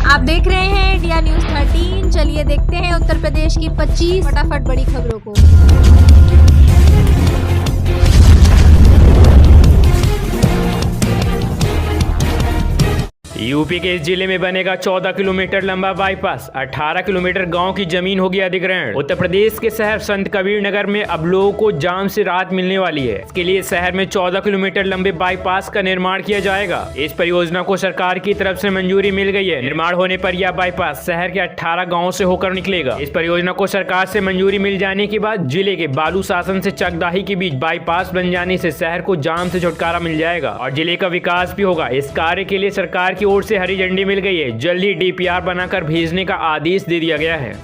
आप देख रहे हैं इंडिया न्यूज 13। चलिए देखते हैं उत्तर प्रदेश की 25 फटाफट बड़ी खबरों को। यूपी के इस जिले में बनेगा 14 किलोमीटर लंबा बाईपास, 18 किलोमीटर गांव की जमीन होगी अधिग्रहण। उत्तर प्रदेश के शहर संत कबीर नगर में अब लोगों को जाम से राहत मिलने वाली है। इसके लिए शहर में 14 किलोमीटर लंबे बाईपास का निर्माण किया जाएगा। इस परियोजना को सरकार की तरफ से मंजूरी मिल गई है। निर्माण होने पर यह बाईपास शहर के 18 गाँव से होकर निकलेगा। इस परियोजना को सरकार से मंजूरी मिल जाने के बाद जिले के बालू शासन से चकदाही के बीच बाईपास बन जाने से शहर को जाम से छुटकारा मिल जाएगा और जिले का विकास भी होगा। इस कार्य के लिए सरकार की ओर से हरी झंडी मिल गई है। जल्द ही डीपीआर बनाकर भेजने का आदेश दे दिया गया है।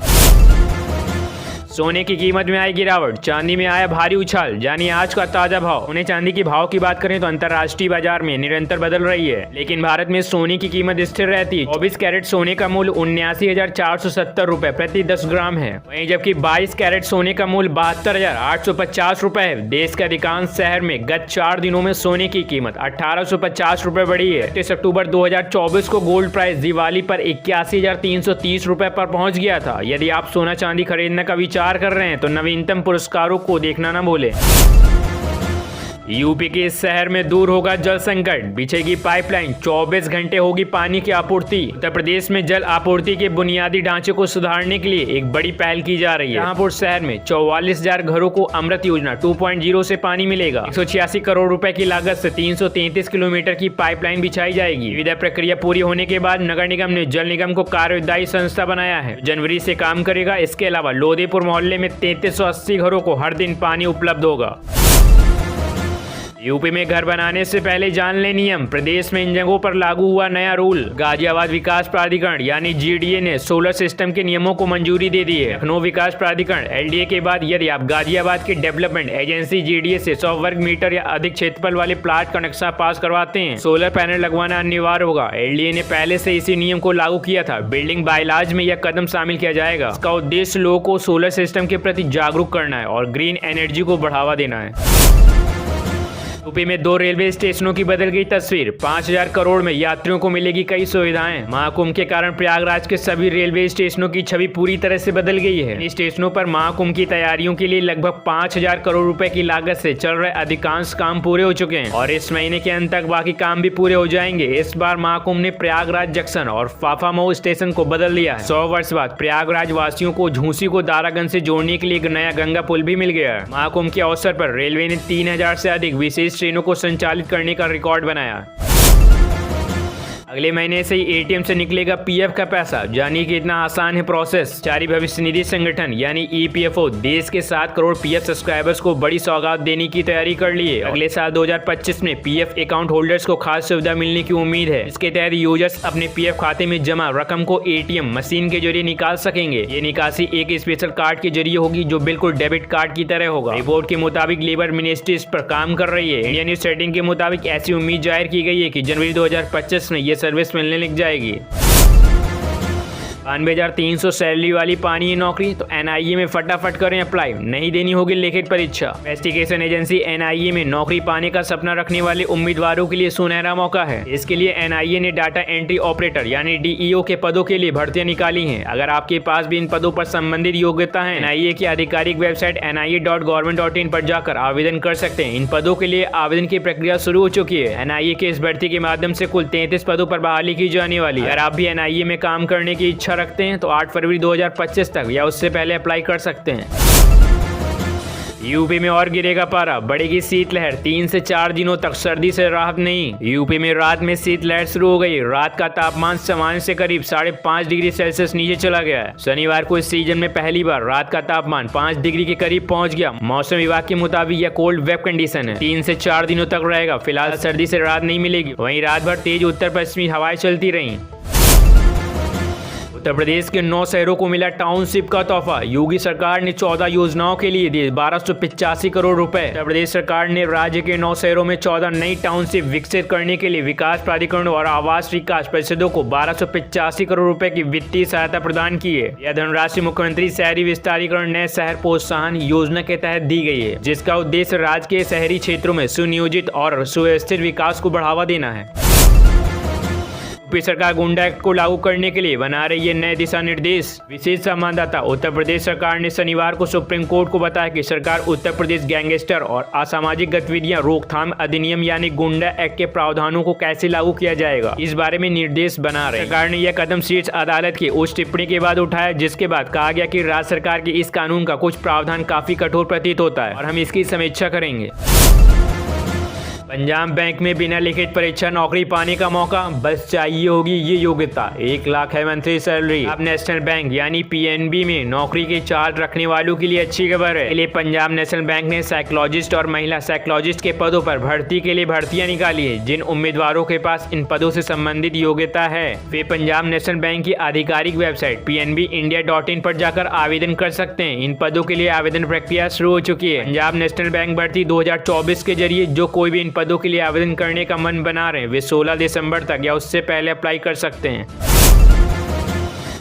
सोने की कीमत में आई गिरावट, चांदी में आया भारी उछाल। जानिए आज का ताजा भाव। सोने चांदी की भाव की बात करें तो अंतर्राष्ट्रीय बाजार में निरंतर बदल रही है, लेकिन भारत में सोने की कीमत स्थिर रहती है। 24 कैरेट सोने का मूल्य 79,470 रुपए प्रति 10 ग्राम है, वहीं जबकि 22 कैरेट सोने का मूल्य 72,850 रुपए है। देश के अधिकांश शहर में गत 4 दिनों में सोने की कीमत 1850 रुपए बढ़ी है। 31 अक्टूबर 2024 को गोल्ड प्राइस दिवाली पर 81,330 रुपए पर पहुंच गया था। यदि आप सोना चांदी खरीदने का विचार कर रहे हैं तो नवीनतम पुरस्कारों को देखना न भूलें। यूपी के इस शहर में दूर होगा जल संकट, बिछेगी पाइपलाइन, 24 घंटे होगी पानी की आपूर्ति। उत्तर प्रदेश में जल आपूर्ति के बुनियादी ढांचे को सुधारने के लिए एक बड़ी पहल की जा रही है। जहांपुर शहर में 44,000 घरों को अमृत योजना 2.0 से पानी मिलेगा। 186 करोड़ रुपए की लागत से 333 किलोमीटर की पाइपलाइन बिछाई जाएगी। विदा प्रक्रिया पूरी होने के बाद नगर निगम ने जल निगम को कार्यदायी संस्था बनाया है, जनवरी से काम करेगा। इसके अलावा लोधेपुर मोहल्ले में 3380 घरों को हर दिन पानी उपलब्ध होगा। यूपी में घर बनाने से पहले जान ले नियम, प्रदेश में इन जगहों पर लागू हुआ नया रूल। गाजियाबाद विकास प्राधिकरण यानी जीडीए ने सोलर सिस्टम के नियमों को मंजूरी दे दी है। लखनऊ विकास प्राधिकरण एलडीए के बाद यदि आप गाजियाबाद के डेवलपमेंट एजेंसी जीडीए से 100 वर्ग मीटर या अधिक क्षेत्रफल वाले प्लाट का नक्शा पास करवाते हैं, सोलर पैनल लगवाना अनिवार्य होगा। एलडीए ने पहले से इसी नियम को लागू किया था। बिल्डिंग बायलॉज में यह कदम शामिल किया जाएगा। इसका उद्देश्य लोगों को सोलर सिस्टम के प्रति जागरूक करना है और ग्रीन एनर्जी को बढ़ावा देना है। यूपी में 2 रेलवे स्टेशनों की बदल गई तस्वीर। 5,000 करोड़ में यात्रियों को मिलेगी कई सुविधाएं। महाकुंभ के कारण प्रयागराज के सभी रेलवे स्टेशनों की छवि पूरी तरह से बदल गई है। इन स्टेशनों पर महाकुंभ की तैयारियों के लिए लगभग 5,000 करोड़ रुपए की लागत से चल रहे अधिकांश काम पूरे हो चुके हैं और इस महीने के अंत तक बाकी काम भी पूरे हो जाएंगे। इस बार महाकुंभ ने प्रयागराज जंक्शन और फाफामऊ स्टेशन को बदल दिया है। 100 वर्ष बाद प्रयागराज वासियों को झूसी को दारागंज से जोड़ने के लिए एक नया गंगा पुल भी मिल गया है। महाकुंभ के अवसर पर रेलवे ने 3,000 से अधिक विशेष ट्रेनों को संचालित करने का रिकॉर्ड बनाया। अगले महीने से ही एटीएम से निकलेगा पीएफ का पैसा। जानिए कि इतना आसान है प्रोसेस। चारी भविष्य निधि संगठन यानी ईपीएफओ देश के 7 करोड़ पीएफ सब्सक्राइबर्स को बड़ी सौगात देने की तैयारी कर ली है। अगले साल 2025 में पीएफ अकाउंट होल्डर्स को खास सुविधा मिलने की उम्मीद है। इसके तहत यूजर्स अपने पीएफ खाते में जमा रकम को एटीएम मशीन के जरिए निकाल सकेंगे। ये निकासी एक स्पेशल कार्ड के जरिए होगी जो बिल्कुल डेबिट कार्ड की तरह होगा। रिपोर्ट के मुताबिक लेबर मिनिस्ट्री इस पर काम कर रही है। इंडिया न्यूज सेटिंग के मुताबिक ऐसी उम्मीद जाहिर की गई है कि जनवरी 2025 में ये सर्विस मिलने लग जाएगी। 92,300 सैलरी वाली पानी नौकरी तो एनआईए में फटाफट करें अप्लाई, नहीं देनी होगी लिखित परीक्षा। इन्वेस्टिगेशन एजेंसी एनआईए में नौकरी पाने का सपना रखने वाले उम्मीदवारों के लिए सुनहरा मौका है। इसके लिए एनआईए ने डाटा एंट्री ऑपरेटर यानी डीईओ के पदों के लिए भर्तियां निकाली हैं। अगर आपके पास भी इन पदों पर संबंधित योग्यता है, एनआईए की आधिकारिक वेबसाइट nia.government.in पर जाकर आवेदन कर सकते हैं। इन पदों के लिए आवेदन की प्रक्रिया शुरू हो चुकी है। एनआईए के इस भर्ती के माध्यम से कुल 33 पदों पर बहाली की जाने वाली है। अगर आप भी एनआईए में काम करने की इच्छा रखते हैं तो 8 फरवरी 2025 तक या उससे पहले अप्लाई कर सकते हैं। यूपी में और गिरेगा पारा, बढ़ेगी शीतलहर। 3 से 4 दिनों तक सर्दी से राहत नहीं। यूपी में रात में शीतलहर शुरू हो गई। रात का तापमान सामान्य से करीब 5.5 डिग्री सेल्सियस नीचे चला गया है। शनिवार को इस सीजन में पहली बार रात का तापमान 5 डिग्री के करीब पहुंच गया। मौसम विभाग के मुताबिक यह कोल्ड वेव कंडीशन है, 3 से 4 दिनों तक रहेगा। फिलहाल सर्दी से राहत नहीं मिलेगी। वहीं रात भर तेज उत्तर पश्चिमी हवाएं चलती रही। उत्तर प्रदेश के 9 शहरों को मिला टाउनशिप का तोहफा। योगी सरकार ने 14 योजनाओं के लिए दिए 1285 करोड़ रुपए। उत्तर प्रदेश सरकार ने राज्य के 9 शहरों में 14 नई टाउनशिप विकसित करने के लिए विकास प्राधिकरणों और आवास विकास परिषदों को 1285 करोड़ रुपए की वित्तीय सहायता प्रदान की है। यह धनराशि मुख्यमंत्री शहरी विस्तारीकरण नए शहर प्रोत्साहन योजना के तहत दी गई है, जिसका उद्देश्य राज्य के शहरी क्षेत्रों में सुनियोजित और सुव्यवस्थित विकास को बढ़ावा देना है। यूपी सरकार गुंडा एक्ट को लागू करने के लिए बना रही है नए दिशा निर्देश। विशेष संवाददाता उत्तर प्रदेश सरकार ने शनिवार को सुप्रीम कोर्ट को बताया कि सरकार उत्तर प्रदेश गैंगस्टर और असामाजिक गतिविधियां रोकथाम अधिनियम यानी गुंडा एक्ट के प्रावधानों को कैसे लागू किया जाएगा, इस बारे में निर्देश बना रही है। सरकार ने यह कदम शीर्ष अदालत की उस टिप्पणी के बाद उठाया जिसके बाद कहा गया कि राज्य सरकार के इस कानून का कुछ प्रावधान काफी कठोर प्रतीत होता है और हम इसकी समीक्षा करेंगे। पंजाब बैंक में बिना लिखित परीक्षा नौकरी पाने का मौका, बस चाहिए होगी ये योग्यता। 1 लाख है मंथली सैलरी। अब नेशनल बैंक यानी पीएनबी में नौकरी के चार्ज रखने वालों के लिए अच्छी खबर है। इसलिए पंजाब नेशनल बैंक ने साइकोलॉजिस्ट और महिला साइकोलॉजिस्ट के पदों पर भर्ती के लिए भर्तियां निकाली है। जिन उम्मीदवारों के पास इन पदों से संबंधित योग्यता है वे पंजाब नेशनल बैंक की आधिकारिक वेबसाइट pnbindia.in पर जाकर आवेदन कर सकते हैं। इन पदों के लिए आवेदन प्रक्रिया शुरू हो चुकी है। पंजाब नेशनल बैंक भर्ती 2024 के जरिए जो कोई भी इन पदों के लिए आवेदन करने का मन बना रहे हैं वे 16 दिसंबर तक या उससे पहले अप्लाई कर सकते हैं।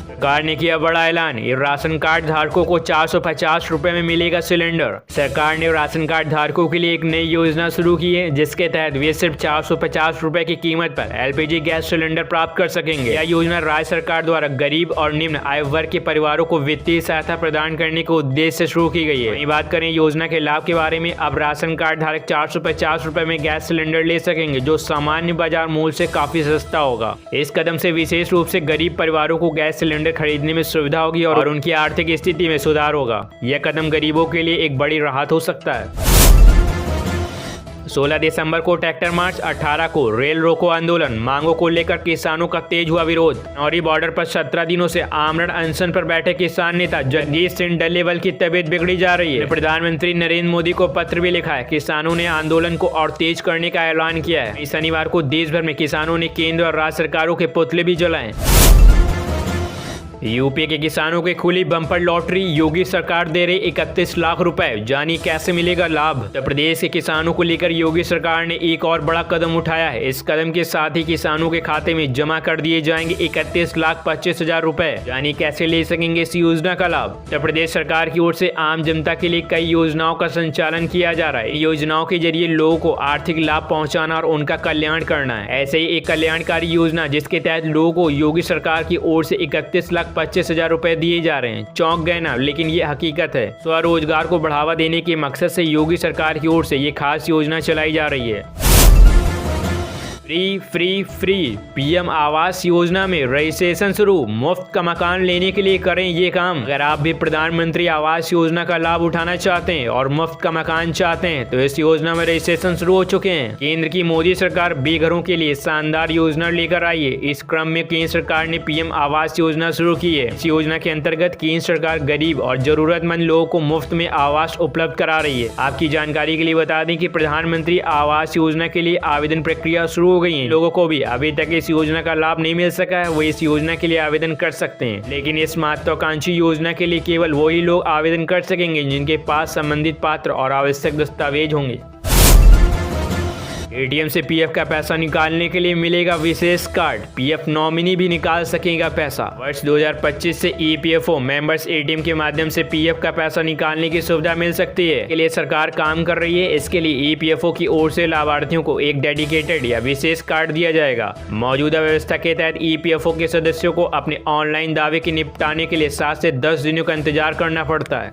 सरकार ने किया बड़ा ऐलान, राशन कार्ड धारकों को 450 रुपए में मिलेगा सिलेंडर। सरकार ने राशन कार्ड धारकों के लिए एक नई योजना शुरू की है जिसके तहत वे सिर्फ 450 रुपए की कीमत पर एलपीजी गैस सिलेंडर प्राप्त कर सकेंगे। यह योजना राज्य सरकार द्वारा गरीब और निम्न आय वर्ग के परिवारों को वित्तीय सहायता प्रदान करने के उद्देश्य से शुरू की गई है। वहीं बात करें योजना के लाभ के बारे में, अब राशन कार्ड धारक 450 रुपए में गैस सिलेंडर ले सकेंगे जो सामान्य बाजार मूल्य से काफी सस्ता होगा। इस कदम से विशेष रूप से गरीब परिवारों को गैस सिलेंडर खरीदने में सुविधा होगी और उनकी आर्थिक स्थिति में सुधार होगा। यह कदम गरीबों के लिए एक बड़ी राहत हो सकता है। 16 दिसंबर को ट्रैक्टर मार्च, 18 को रेल रोको आंदोलन, मांगों को लेकर किसानों का तेज हुआ विरोध। नौरी बॉर्डर पर 17 दिनों से आमरण अनशन पर बैठे किसान नेता जगजीत सिंह डल्लेवाल की तबीयत बिगड़ी जा रही है। प्रधानमंत्री नरेंद्र मोदी को पत्र भी लिखा है। किसानों ने आंदोलन को और तेज करने का ऐलान किया है। शनिवार को देश भर में किसानों ने केंद्र और राज्य सरकारों के पुतले भी जलाए। यूपी के किसानों के खुली बम्पर लॉटरी, योगी सरकार दे रही 31 लाख रुपए, जानी कैसे मिलेगा लाभ। उत्तर प्रदेश के किसानों को लेकर योगी सरकार ने एक और बड़ा कदम उठाया है। इस कदम के साथ ही किसानों के खाते में जमा कर दिए जाएंगे 31,25,000 रुपए, जानी कैसे ले सकेंगे इस योजना का लाभ। उत्तर प्रदेश सरकार की ओर से आम जनता के लिए कई योजनाओं का संचालन किया जा रहा है। योजनाओं के जरिए लोगों को आर्थिक लाभ पहुँचाना और उनका कल्याण करना है। ऐसे ही एक कल्याणकारी योजना जिसके तहत लोगों को योगी सरकार की ओर से 31,25,000 रुपए दिए जा रहे हैं। चौंक गए ना, लेकिन ये हकीकत है। स्वरोजगार को बढ़ावा देने के मकसद से योगी सरकार की ओर से ये खास योजना चलाई जा रही है। फ्री पीएम आवास योजना में रजिस्ट्रेशन शुरू, मुफ्त का मकान लेने के लिए करें ये काम। अगर आप भी प्रधानमंत्री आवास योजना का लाभ उठाना चाहते हैं और मुफ्त का मकान चाहते हैं तो इस योजना में रजिस्ट्रेशन शुरू हो चुके हैं। केंद्र की मोदी सरकार बेघरों के लिए शानदार योजना लेकर आई है। इस क्रम में केंद्र सरकार ने पीएम आवास योजना शुरू की है। इस योजना के अंतर्गत केंद्र सरकार गरीब और जरूरतमंद लोगों को मुफ्त में आवास उपलब्ध करा रही है। आपकी जानकारी के लिए बता दें कि प्रधानमंत्री आवास योजना के लिए आवेदन प्रक्रिया शुरू हो गई है। लोगों को भी अभी तक इस योजना का लाभ नहीं मिल सका है वो इस योजना के लिए आवेदन कर सकते हैं, लेकिन इस महत्वाकांक्षी योजना के लिए केवल वही लोग आवेदन कर सकेंगे जिनके पास संबंधित पात्र और आवश्यक दस्तावेज होंगे। एटीएम से पीएफ का पैसा निकालने के लिए मिलेगा विशेष कार्ड, पीएफ नॉमिनी भी निकाल सकेगा पैसा। वर्ष 2025 से ईपीएफओ मेंबर्स एटीएम के माध्यम से पीएफ का पैसा निकालने की सुविधा मिल सकती है। इसके लिए सरकार काम कर रही है। इसके लिए ईपीएफओ की ओर से लाभार्थियों को एक डेडिकेटेड या विशेष कार्ड दिया जाएगा। मौजूदा व्यवस्था के तहत ईपीएफओ के सदस्यों को अपने ऑनलाइन दावे के निपटाने के लिए 7 से 10 दिनों का इंतजार करना पड़ता है।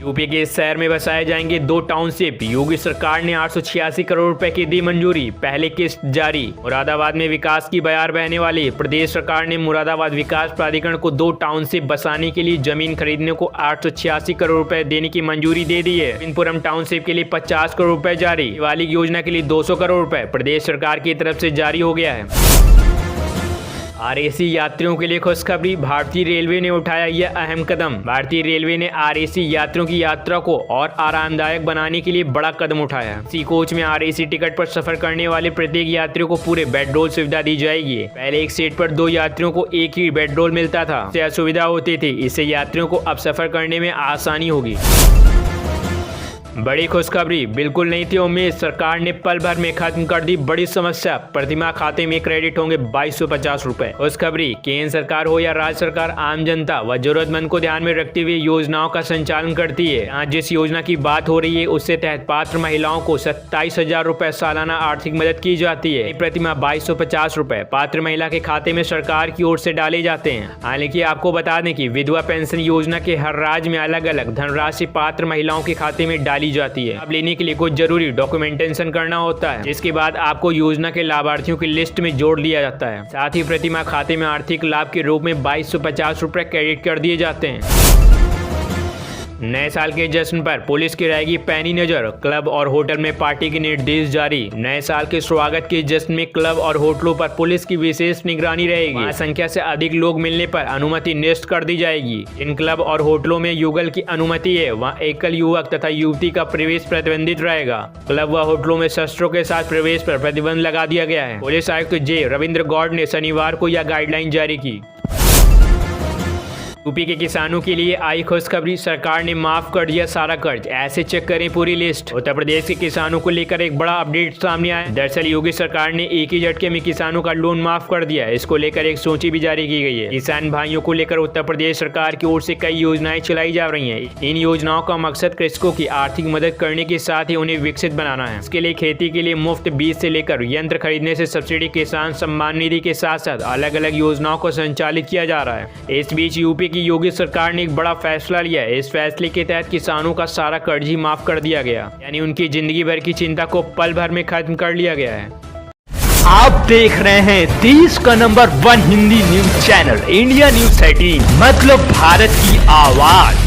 यूपी के इस शहर में बसाए जाएंगे 2 टाउनशिप, योगी सरकार ने 886 करोड़ रुपए की दी मंजूरी, पहली किस्त जारी। मुरादाबाद में विकास की बयार बहने वाली प्रदेश सरकार ने मुरादाबाद विकास प्राधिकरण को 2 टाउनशिप बसाने के लिए जमीन खरीदने को 886 करोड़ रुपए देने की मंजूरी दे दी है। बिनपुरम टाउनशिप के लिए 50 करोड़ रुपए जारी, वाली योजना के लिए 200 करोड़ रुपए प्रदेश सरकार की तरफ से जारी हो गया है। आरएसी यात्रियों के लिए खुशखबरी, भारतीय रेलवे ने उठाया यह अहम कदम। भारतीय रेलवे ने आरएसी यात्रियों की यात्रा को और आरामदायक बनाने के लिए बड़ा कदम उठाया। इसी कोच में आरएसी टिकट पर सफर करने वाले प्रत्येक यात्रियों को पूरे बेडरोल सुविधा दी जाएगी। पहले एक सीट पर 2 यात्रियों को एक ही बेडरोल मिलता था, इससे असुविधा होती थी। इससे यात्रियों को अब सफर करने में आसानी होगी। बड़ी खुशखबरी, बिल्कुल नहीं थी उम्मीद, सरकार ने पल भर में खत्म कर दी बड़ी समस्या। प्रतिमाह खाते में क्रेडिट होंगे 2250 रुपए। खुशखबरी, केंद्र सरकार हो या राज्य सरकार, आम जनता व जरूरतमंद को ध्यान में रखते हुए योजनाओं का संचालन करती है। आज जिस योजना की बात हो रही है उससे तहत पात्र महिलाओं को 27,000 रुपए सालाना आर्थिक मदद की जाती है। प्रतिमाह 2250 रुपए पात्र महिला के खाते में सरकार की ओर से डाले जाते हैं। हालांकि आपको बता दें कि विधवा पेंशन योजना के हर राज्य में अलग अलग धनराशि पात्र महिलाओं के खाते में डाली जाती है। अब लेने के लिए कुछ जरूरी डॉक्यूमेंटेशन करना होता है, जिसके बाद आपको योजना के लाभार्थियों की लिस्ट में जोड़ दिया जाता है। साथ ही प्रतिमाह खाते में आर्थिक लाभ के रूप में 2250 रुपए क्रेडिट कर दिए जाते हैं। नए साल के जश्न पर पुलिस की रहेगी पैनी नजर, क्लब और होटल में पार्टी के निर्देश जारी। नए साल के स्वागत के जश्न में क्लब और होटलों पर पुलिस की विशेष निगरानी रहेगी। वहाँ संख्या से अधिक लोग मिलने पर अनुमति निरस्त कर दी जाएगी। इन क्लब और होटलों में युगल की अनुमति है, वहाँ एकल युवक तथा युवती का प्रवेश प्रतिबंधित रहेगा। क्लब व होटलों में शस्त्रों के साथ प्रवेश पर प्रतिबंध लगा दिया गया है। पुलिस आयुक्त जे रविंद्र गौड़ ने शनिवार को यह गाइडलाइन जारी की। यूपी के किसानों के लिए आई खुशखबरी, सरकार ने माफ कर दिया सारा कर्ज, ऐसे चेक करें पूरी लिस्ट। उत्तर प्रदेश के किसानों को लेकर एक बड़ा अपडेट सामने आया। दरअसल योगी सरकार ने एक ही झटके में किसानों का लोन माफ कर दिया। इसको लेकर एक सूची भी जारी की गई है। किसान भाइयों को लेकर उत्तर प्रदेश सरकार की ओर से कई योजनाएं चलाई जा रही है। इन योजनाओं का मकसद कृषकों की आर्थिक मदद करने के साथ ही उन्हें विकसित बनाना है। इसके लिए खेती के लिए मुफ्त बीज से लेकर यंत्र खरीदने से सब्सिडी, किसान सम्मान निधि के साथ साथ अलग अलग योजनाओं को संचालित किया जा रहा है। इस बीच यूपी की योगी सरकार ने एक बड़ा फैसला लिया है। इस फैसले के तहत किसानों का सारा कर्ज ही माफ कर दिया गया, यानी उनकी जिंदगी भर की चिंता को पल भर में खत्म कर लिया गया है। आप देख रहे हैं देश का number 1 Hindi news channel India news 13, मतलब भारत की आवाज।